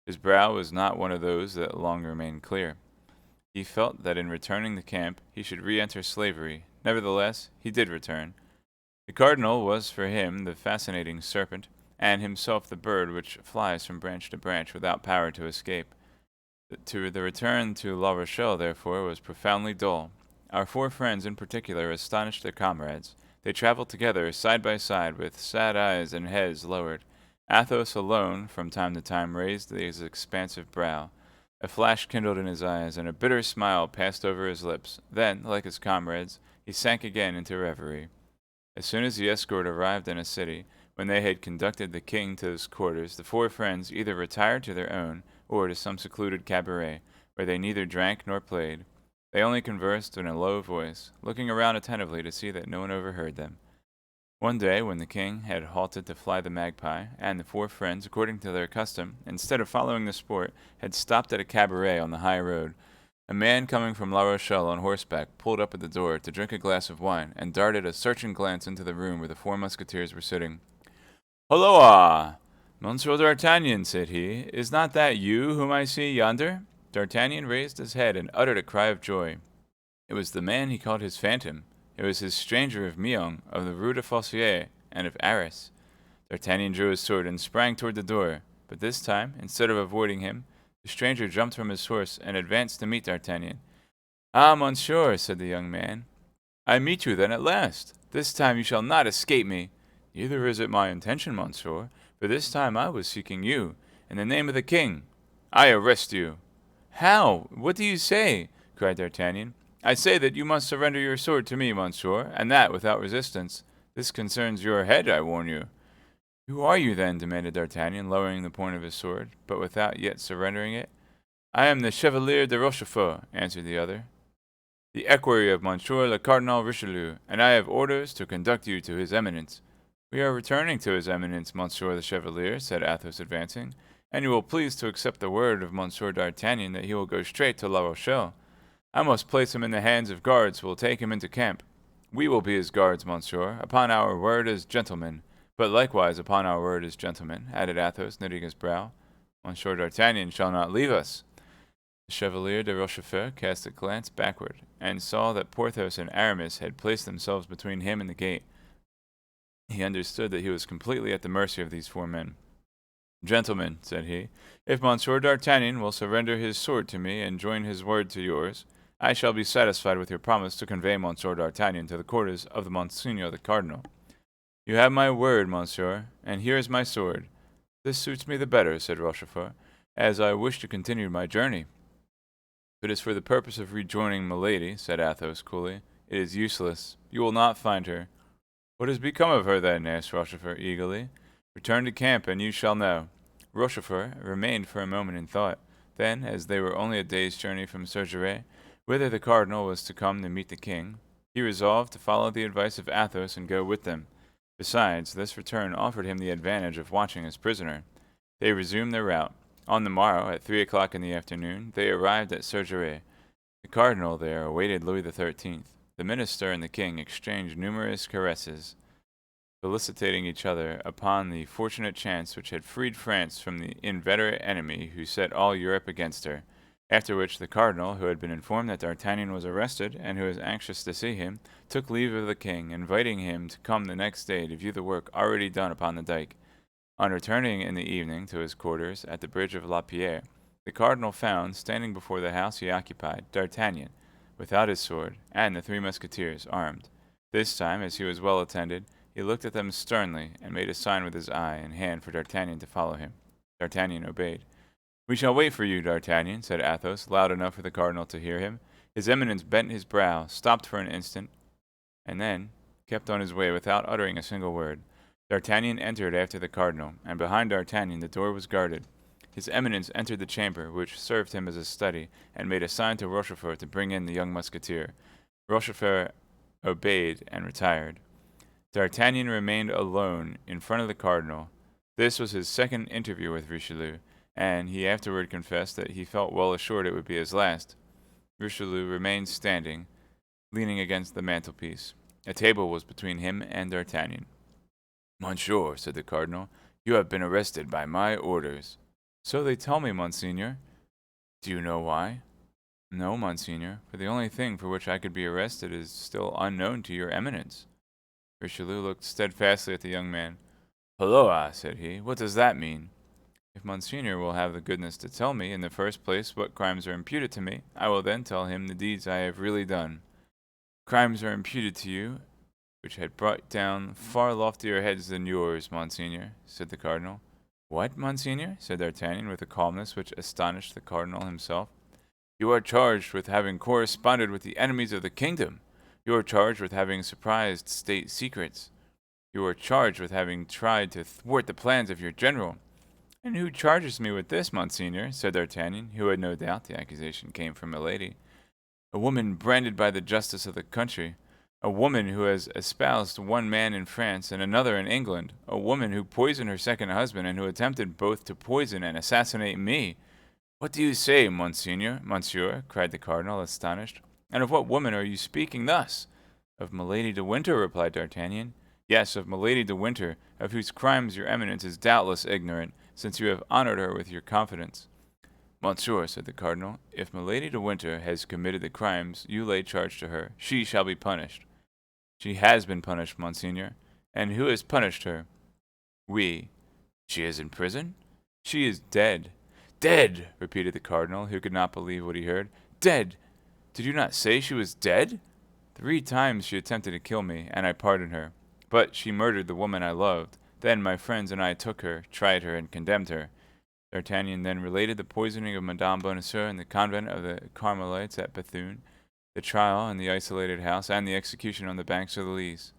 His brow was not one of those that long remain clear. He felt that in returning to camp he should re-enter slavery. Nevertheless, he did return. The cardinal was for him the fascinating serpent, and himself the bird which flies from branch to branch without power to escape. The return to La Rochelle, therefore, was profoundly dull. Our four friends in particular astonished their comrades. They traveled together side by side with sad eyes and heads lowered. Athos alone from time to time raised his expansive brow. A flash kindled in his eyes, and a bitter smile passed over his lips. Then, like his comrades, he sank again into reverie. As soon as the escort arrived in a city, when they had conducted the king to his quarters, the four friends either retired to their own, or to some secluded cabaret, where they neither drank nor played. They only conversed in a low voice, looking around attentively to see that no one overheard them. One day, when the king had halted to fly the magpie, and the four friends, according to their custom, instead of following the sport, had stopped at a cabaret on the high road, a man coming from La Rochelle on horseback pulled up at the door to drink a glass of wine, and darted a searching glance into the room where the four musketeers were sitting. "Holloa! Monsieur d'Artagnan," said he, "is not that you whom I see yonder?" D'Artagnan raised his head and uttered a cry of joy. It was the man he called his phantom. It was his stranger of Meung, of the Rue de Fossier, and of Arras. D'Artagnan drew his sword and sprang toward the door, but this time, instead of avoiding him, the stranger jumped from his horse and advanced to meet D'Artagnan. "Ah, monsieur," said the young man, "I meet you then at last. This time you shall not escape me." "Neither is it my intention, monsieur, for this time I was seeking you. In the name of the king, I arrest you." "How? What do you say?" cried D'Artagnan. "I say that you must surrender your sword to me, monsieur, and that without resistance. This concerns your head, I warn you." "Who are you, then?" demanded D'Artagnan, lowering the point of his sword, but without yet surrendering it. "I am the Chevalier de Rochefort," answered the other, "the equerry of Monsieur le Cardinal Richelieu, and I have orders to conduct you to his eminence." "We are returning to his eminence, Monsieur the Chevalier," said Athos, advancing, "and you will please to accept the word of Monsieur d'Artagnan that he will go straight to La Rochelle. I must place him in the hands of guards who will take him into camp. We will be his guards, monsieur, upon our word as gentlemen, but likewise upon our word as gentlemen," added Athos, knitting his brow. "Monsieur d'Artagnan shall not leave us." The Chevalier de Rochefort cast a glance backward, and saw that Porthos and Aramis had placed themselves between him and the gate. He understood that he was completely at the mercy of these four men. "Gentlemen," said he, "if Monsieur d'Artagnan will surrender his sword to me and join his word to yours, I shall be satisfied with your promise to convey Monsieur d'Artagnan to the quarters of the Monseigneur the Cardinal. You have my word, monsieur, and here is my sword." "This suits me the better," said Rochefort, "as I wish to continue my journey." "If it is for the purpose of rejoining Milady," said Athos coolly, "it is useless. You will not find her." "What has become of her, then?" asked Rochefort eagerly. "Return to camp, and you shall know." Rochefort remained for a moment in thought. Then, as they were only a day's journey from Surgeret, whither the cardinal was to come to meet the king, he resolved to follow the advice of Athos and go with them. Besides, this return offered him the advantage of watching his prisoner. They resumed their route. On the morrow, at 3 o'clock in the afternoon, they arrived at Surgeret. The cardinal there awaited Louis XIII. The minister and the king exchanged numerous caresses, felicitating each other upon the fortunate chance which had freed France from the inveterate enemy who set all Europe against her. After which the cardinal, who had been informed that D'Artagnan was arrested, and who was anxious to see him, took leave of the king, inviting him to come the next day to view the work already done upon the dike. On returning in the evening to his quarters at the bridge of La Pierre, the cardinal found, standing before the house he occupied, D'Artagnan, without his sword, and the three musketeers, armed. This time, as he was well attended, he looked at them sternly, and made a sign with his eye and hand for D'Artagnan to follow him. D'Artagnan obeyed. "We shall wait for you, D'Artagnan," said Athos, loud enough for the cardinal to hear him. His Eminence bent his brow, stopped for an instant, and then kept on his way without uttering a single word. D'Artagnan entered after the cardinal, and behind D'Artagnan the door was guarded. His Eminence entered the chamber, which served him as a study, and made a sign to Rochefort to bring in the young musketeer. Rochefort obeyed and retired. D'Artagnan remained alone in front of the cardinal. This was his second interview with Richelieu, and he afterward confessed that he felt well assured it would be his last. Richelieu remained standing, leaning against the mantelpiece. A table was between him and D'Artagnan. "Monsieur," said the cardinal, "you have been arrested by my orders." "So they tell me, monseigneur." "Do you know why?" "No, monseigneur, for the only thing for which I could be arrested is still unknown to your Eminence." Richelieu looked steadfastly at the young man. "Holloa," said he, "what does that mean?" "If Monseigneur will have the goodness to tell me, in the first place, what crimes are imputed to me, I will then tell him the deeds I have really done." "Crimes are imputed to you which had brought down far loftier heads than yours, Monseigneur," said the cardinal. "What, Monseigneur?" said D'Artagnan, with a calmness which astonished the cardinal himself. "You are charged with having corresponded with the enemies of the kingdom. You are charged with having surprised state secrets. You are charged with having tried to thwart the plans of your general." "And who charges me with this, Monseigneur?" said D'Artagnan, who had no doubt the accusation came from Milady. "A woman branded by the justice of the country. A woman who has espoused one man in France and another in England. A woman who poisoned her second husband and who attempted both to poison and assassinate me." "What do you say, monsieur?" cried the cardinal, astonished. "And of what woman are you speaking thus?" "Of Milady de Winter," replied D'Artagnan. "Yes, of Milady de Winter, of whose crimes your eminence is doubtless ignorant, since you have honored her with your confidence." "Monsieur," said the cardinal, "if Milady de Winter has committed the crimes you lay charge to her, she shall be punished." "She has been punished, Monseigneur." "And who has punished her?" "We." "She is in prison?" "She is dead." "Dead!" repeated the cardinal, who could not believe what he heard. "Dead! Did you not say she was dead?" "3 times she attempted to kill me, and I pardoned her. But she murdered the woman I loved. Then my friends and I took her, tried her, and condemned her." D'Artagnan then related the poisoning of Madame Bonacieux in the convent of the Carmelites at Bethune, the trial in the isolated house, and the execution on the banks of the Lys.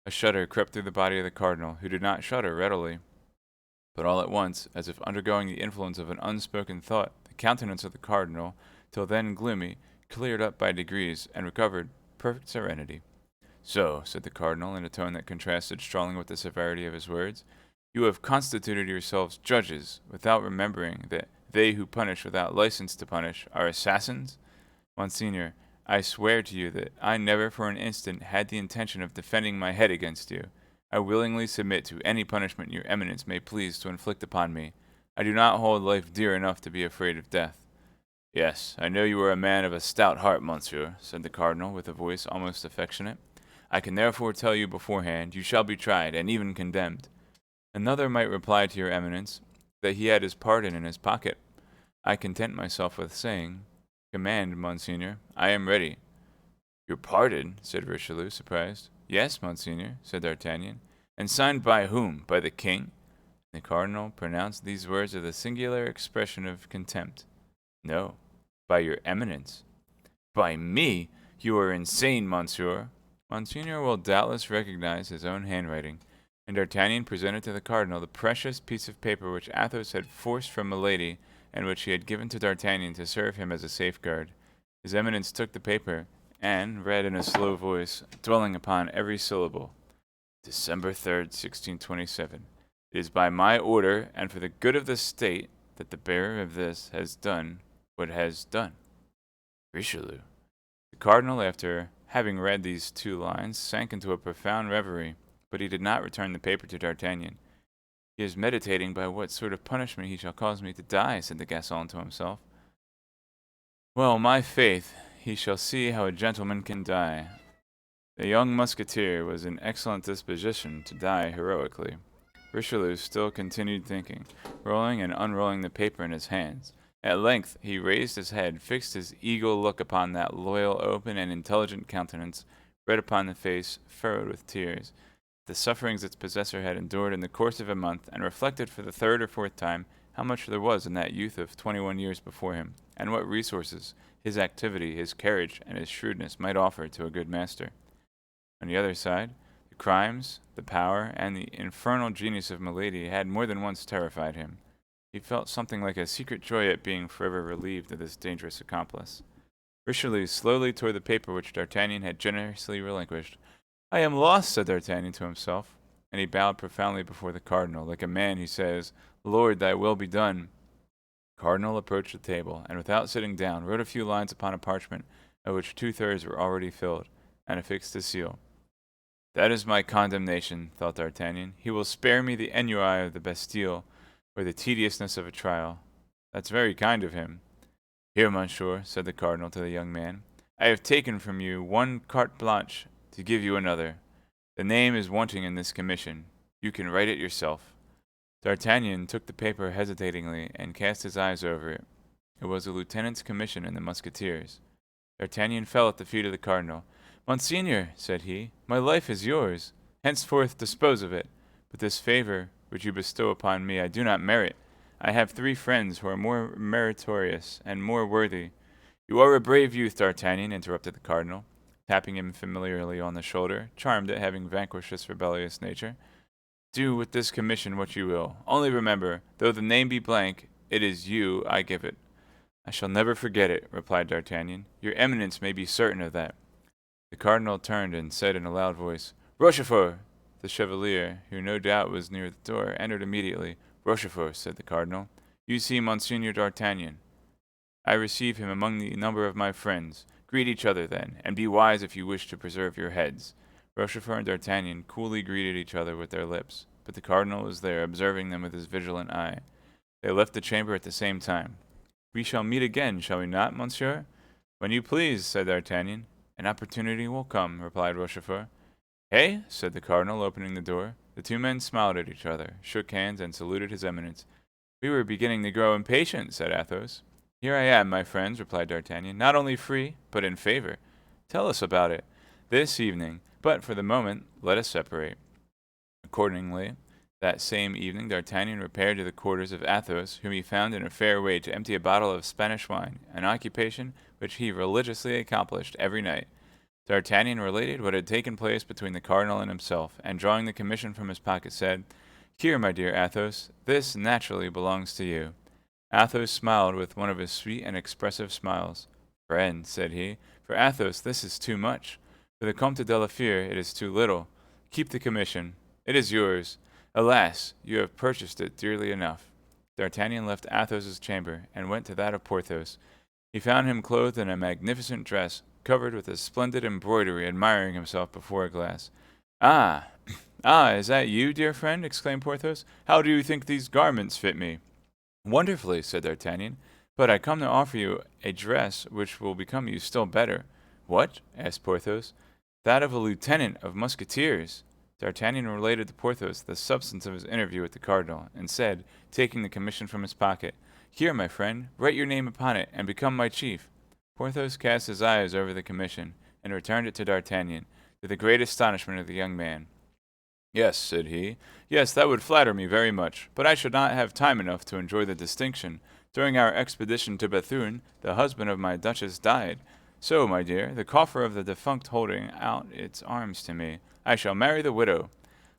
A shudder crept through the body of the cardinal, who did not shudder readily. But all at once, as if undergoing the influence of an unspoken thought, the countenance of the cardinal, till then gloomy, cleared up by degrees, and recovered perfect serenity. "So," said the cardinal, in a tone that contrasted strongly with the severity of his words, "you have constituted yourselves judges, without remembering that they who punish without license to punish are assassins? Monseigneur, I swear to you that I never for an instant had the intention of defending my head against you. I willingly submit to any punishment your eminence may please to inflict upon me. I do not hold life dear enough to be afraid of death." "Yes, I know you are a man of a stout heart, monsieur," said the cardinal, with a voice almost affectionate. "I can therefore tell you beforehand, you shall be tried, and even condemned." Another might reply to your eminence that he had his pardon in his pocket. I content myself with saying, "Command, monseigneur, I am ready." "Your pardon?" said Richelieu, surprised. "Yes, monseigneur," said D'Artagnan. "And signed by whom? By the king?" The cardinal pronounced these words with a singular expression of contempt. "No, by your eminence." "By me? You are insane, monsieur." "Monseigneur will doubtless recognize his own handwriting." And D'Artagnan presented to the cardinal the precious piece of paper which Athos had forced from Milady, and which he had given to D'Artagnan to serve him as a safeguard. His eminence took the paper, and read in a slow voice, dwelling upon every syllable. "December 3rd, 1627. It is by my order, and for the good of the state, that the bearer of this has done what has done. Richelieu." The cardinal, after having read these 2 lines, sank into a profound reverie, but he did not return the paper to D'Artagnan. "He is meditating by what sort of punishment he shall cause me to die," said the Gascon to himself. "Well, my faith, he shall see how a gentleman can die." The young musketeer was in excellent disposition to die heroically. Richelieu still continued thinking, rolling and unrolling the paper in his hands. At length he raised his head, fixed his eagle look upon that loyal, open, and intelligent countenance, read upon the face furrowed with tears, the sufferings its possessor had endured in the course of a month, and reflected for the 3rd or 4th time how much there was in that youth of 21 years before him, and what resources his activity, his courage, and his shrewdness might offer to a good master. On the other side, the crimes, the power, and the infernal genius of Milady had more than once terrified him. He felt something like a secret joy at being forever relieved of this dangerous accomplice. Richelieu slowly tore the paper which D'Artagnan had generously relinquished. "I am lost," said D'Artagnan to himself, and he bowed profoundly before the cardinal, like a man who says, "Lord, thy will be done." The cardinal approached the table, and without sitting down, wrote a few lines upon a parchment, of which 2/3 were already filled, and affixed his seal. "That is my condemnation," thought D'Artagnan. "He will spare me the ennui of the Bastille, or the tediousness of a trial. That's very kind of him." "Here, monsieur," said the cardinal to the young man, "I have taken from you 1 carte blanche to give you another. The name is wanting in this commission. You can write it yourself. D'Artagnan took the paper hesitatingly and cast his eyes over it. It was a lieutenant's commission in the Musketeers. D'Artagnan fell at the feet of the cardinal. Monseigneur, said he, my life is yours. Henceforth dispose of it. But this favor which you bestow upon me I do not merit. I have 3 friends who are more meritorious and more worthy. You are a brave youth, D'Artagnan, interrupted the cardinal, tapping him familiarly on the shoulder, charmed at having vanquished this rebellious nature. Do with this commission what you will. Only remember, though the name be blank, it is you I give it. I shall never forget it, replied D'Artagnan. Your eminence may be certain of that. The cardinal turned and said in a loud voice, Rochefort! The chevalier, who no doubt was near the door, entered immediately. Rochefort, said the cardinal, you see Monseigneur D'Artagnan. I receive him among the number of my friends. Greet each other, then, and be wise if you wish to preserve your heads. Rochefort and D'Artagnan coolly greeted each other with their lips, but the cardinal was there, observing them with his vigilant eye. They left the chamber at the same time. We shall meet again, shall we not, monsieur? When you please, said D'Artagnan. An opportunity will come, replied Rochefort. Hey? Said the cardinal, opening the door. The 2 men smiled at each other, shook hands, and saluted his eminence. We were beginning to grow impatient, said Athos. Here I am, my friends, replied D'Artagnan, not only free, but in favor. Tell us about it. This evening, but for the moment, let us separate. Accordingly, that same evening, D'Artagnan repaired to the quarters of Athos, whom he found in a fair way to empty a bottle of Spanish wine, an occupation which he religiously accomplished every night. D'Artagnan related what had taken place between the cardinal and himself, and drawing the commission from his pocket, said, Here, my dear Athos, this naturally belongs to you. Athos smiled with one of his sweet and expressive smiles. Friend, said he, for Athos this is too much. For the Comte de la Fere it is too little. Keep the commission. It is yours. Alas, you have purchased it dearly enough. D'Artagnan left Athos's chamber, and went to that of Porthos. He found him clothed in a magnificent dress, covered with a splendid embroidery, admiring himself before a glass. Ah, is that you, dear friend? Exclaimed Porthos. How do you think these garments fit me? Wonderfully, said D'Artagnan, but I come to offer you a dress which will become you still better. What? Asked Porthos. That of a lieutenant of Musketeers. D'Artagnan related to Porthos the substance of his interview with the cardinal, and said, taking the commission from his pocket, Here, my friend, write your name upon it, and become my chief. Porthos cast his eyes over the commission, and returned it to D'Artagnan, to the great astonishment of the young man. Yes, said he. Yes, that would flatter me very much, but I should not have time enough to enjoy the distinction. During our expedition to Bethune, the husband of my duchess died. So, my dear, the coffer of the defunct holding out its arms to me. I shall marry the widow.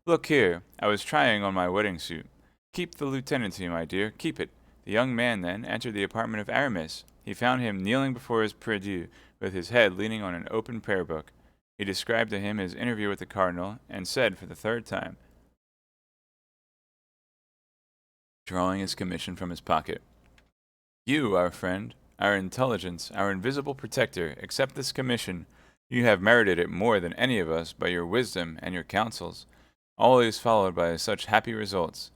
Look here, I was trying on my wedding suit. Keep the lieutenancy, my dear, keep it. The young man, then, entered the apartment of Aramis. He found him kneeling before his prie-dieu, with his head leaning on an open prayer-book. He described to him his interview with the cardinal, and said for the 3rd time, drawing his commission from his pocket, You, our friend, our intelligence, our invisible protector, accept this commission. You have merited it more than any of us by your wisdom and your counsels, always followed by such happy results.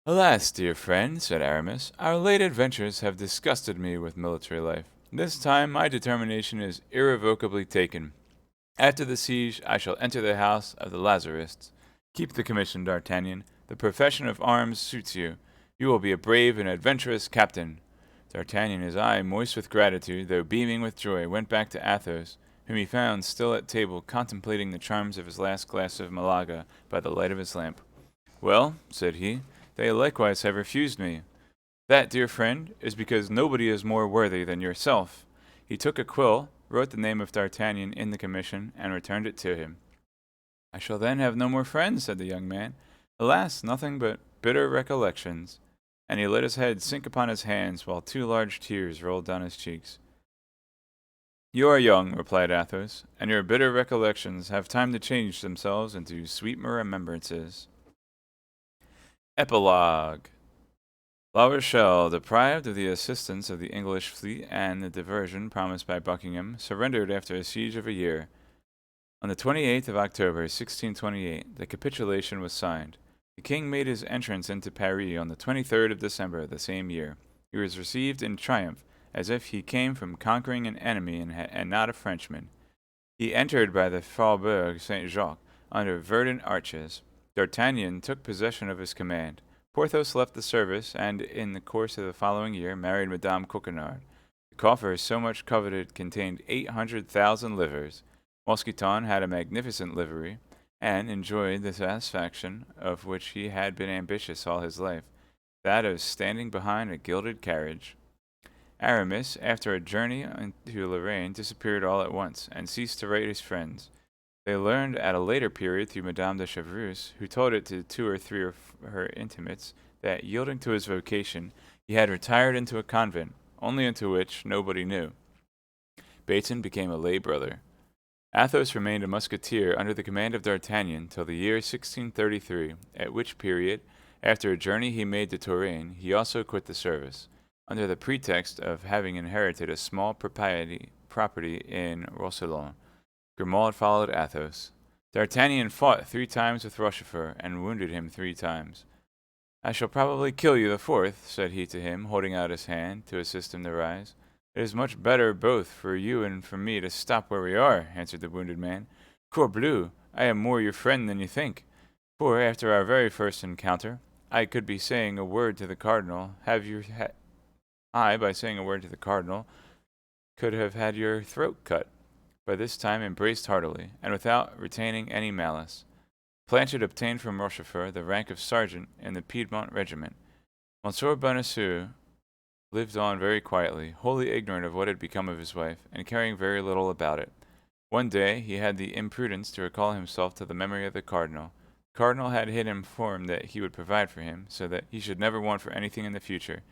Alas, dear friend, said Aramis, our late adventures have disgusted me with military life. This time my determination is irrevocably taken. After the siege, I shall enter the house of the Lazarists. Keep the commission, D'Artagnan. The profession of arms suits you. You will be a brave and adventurous captain. D'Artagnan, his eye moist with gratitude, though beaming with joy, went back to Athos, whom he found still at table contemplating the charms of his last glass of Malaga by the light of his lamp. Well, said he, they likewise have refused me. That, dear friend, is because nobody is more worthy than yourself. He took a quill, wrote the name of D'Artagnan in the commission, and returned it to him. I shall then have no more friends, said the young man. Alas, nothing but bitter recollections. And he let his head sink upon his hands, while 2 large tears rolled down his cheeks. You are young, replied Athos, and your bitter recollections have time to change themselves into sweet remembrances. Epilogue. La Rochelle, deprived of the assistance of the English fleet and the diversion promised by Buckingham, surrendered after a siege of a year. On the 28th of October, 1628, the capitulation was signed. The king made his entrance into Paris on the 23rd of December the same year. He was received in triumph, as if he came from conquering an enemy and not a Frenchman. He entered by the Faubourg Saint-Jacques, under verdant arches. D'Artagnan took possession of his command. Porthos left the service, and in the course of the following year married Madame Coquenard. The coffer so much coveted contained 800,000 livres. Mousqueton had a magnificent livery, and enjoyed the satisfaction of which he had been ambitious all his life, that of standing behind a gilded carriage. Aramis, after a journey into Lorraine, disappeared all at once, and ceased to write his friends. They learned at a later period through Madame de Chevreuse, who told it to two or three of her intimates, that, yielding to his vocation, he had retired into a convent, only into which nobody knew. Baton became a lay brother. Athos remained a musketeer under the command of D'Artagnan till the year 1633, at which period, after a journey he made to Touraine, he also quit the service, under the pretext of having inherited a small property in Roussillon. Grimaud followed Athos. D'Artagnan fought 3 times with Rochefort, and wounded him 3 times. "I shall probably kill you the 4th," said he to him, holding out his hand to assist him to rise. "It is much better both for you and for me to stop where we are," answered the wounded man. "Corbleu, I am more your friend than you think, for after our very first encounter, I could be saying a word to the cardinal, by saying a word to the cardinal, could have had your throat cut." By this time embraced heartily, and without retaining any malice. Planchet obtained from Rochefort the rank of sergeant in the Piedmont regiment. Monsieur Bonacieux lived on very quietly, wholly ignorant of what had become of his wife, and caring very little about it. One day he had the imprudence to recall himself to the memory of the cardinal. The cardinal had informed that he would provide for him, so that he should never want for anything in the future.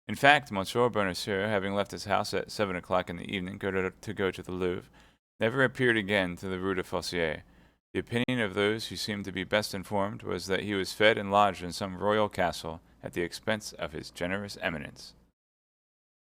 In fact, Monsieur Bonacieux, having left his house at 7 o'clock in the evening to go to the Louvre, never appeared again to the Rue de Fossier. The opinion of those who seemed to be best informed was that he was fed and lodged in some royal castle at the expense of his generous eminence.